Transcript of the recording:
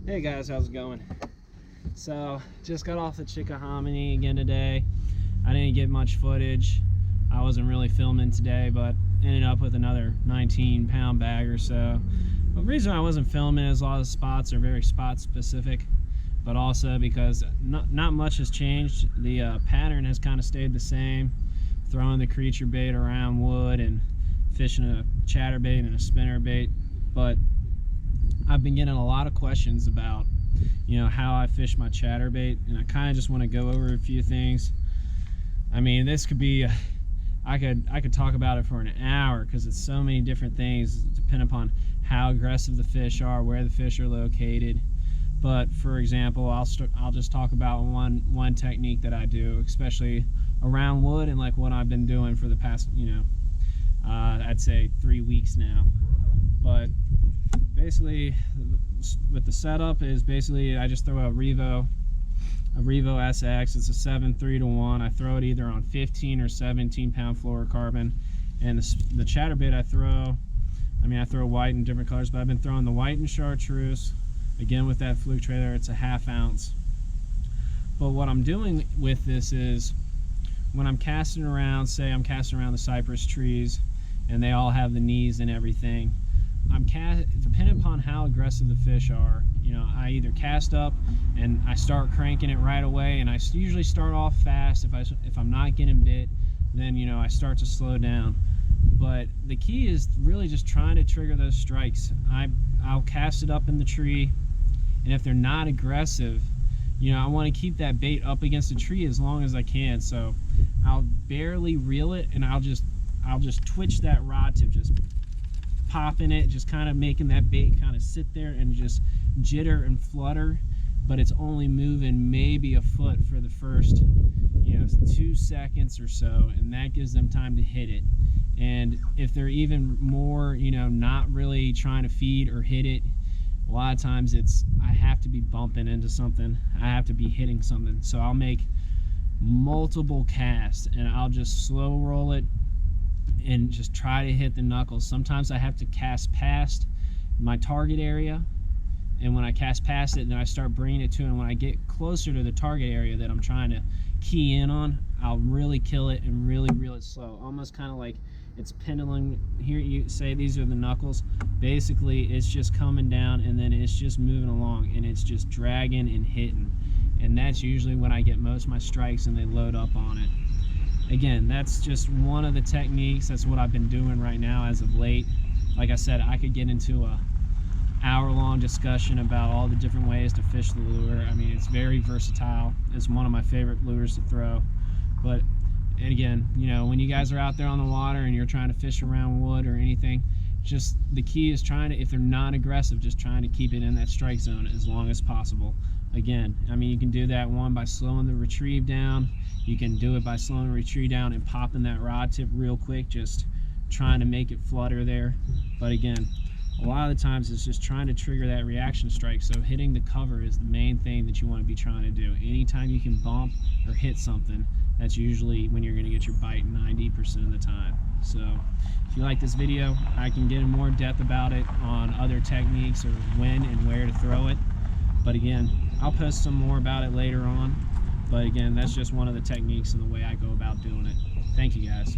Hey guys, how's it going? So just got off the Chickahominy again today. I didn't get much footage. I wasn't really filming today, but ended up with another 19-pound bag or so. The reason I wasn't filming is a lot of the spots are very spot specific, but also because not much has changed. The pattern has kind of stayed the same, throwing the creature bait around wood and fishing a chatterbait and a spinnerbait. But I've been getting a lot of questions about, how I fish my chatterbait, and I kind of just want to go over a few things. I mean, this could be, I could talk about it for an hour because it's so many different things depending upon how aggressive the fish are, where the fish are located. But for example, I'll just talk about one technique that I do, especially around wood, and like what I've been doing for the past, I'd say 3 weeks now. But basically, with the setup is basically I just throw a Revo SX. It's a 7-3-1. I throw it either on 15 or 17 pound fluorocarbon, and the chatterbait I throw white in different colors, but I've been throwing the white and chartreuse. Again, with that fluke trailer, it's a 1/2 ounce. But what I'm doing with this is, when I'm casting around, say I'm casting around the cypress trees and they all have the knees and everything, depending upon how aggressive the fish are, I either cast up and I start cranking it right away, and I usually start off fast. If I'm not getting bit, then I start to slow down. But the key is really just trying to trigger those strikes. I'll cast it up in the tree, and if they're not aggressive, I want to keep that bait up against the tree as long as I can. So I'll barely reel it, and I'll just twitch that rod tip, just popping it, just kind of making that bait kind of sit there and just jitter and flutter, but it's only moving maybe a foot for the first 2 seconds or so, and that gives them time to hit it. And if they're even more not really trying to feed or hit it, a lot of times I have to be bumping into something, I have to be hitting something. So I'll make multiple casts and I'll just slow roll it and just try to hit the knuckles. Sometimes I have to cast past my target area, and when I cast past it, then I start bringing it to it, and when I get closer to the target area that I'm trying to key in on, I'll really kill it and really reel it slow, almost kind of like it's pendulum. Here you say these are the knuckles. Basically it's just coming down and then it's just moving along, and it's just dragging and hitting, and that's usually when I get most of my strikes and they load up on it. Again, that's just one of the techniques. That's what I've been doing right now as of late. Like I said, I could get into a hour-long discussion about all the different ways to fish the lure. I mean, it's very versatile. It's one of my favorite lures to throw. But, and again, when you guys are out there on the water and you're trying to fish around wood or anything, just the key is if they're not aggressive, just trying to keep it in that strike zone as long as possible. Again, you can do that by slowing the retrieve down. You can do it by slowing the retrieve down and popping that rod tip real quick, just trying to make it flutter there. But again, a lot of the times it's just trying to trigger that reaction strike. So hitting the cover is the main thing that you want to be trying to do. Anytime you can bump or hit something, that's usually when you're going to get your bite 90% of the time. So if you like this video, I can get in more depth about it on other techniques or when and where to throw it. But again, I'll post some more about it later on. But again, that's just one of the techniques and the way I go about doing it. Thank you guys.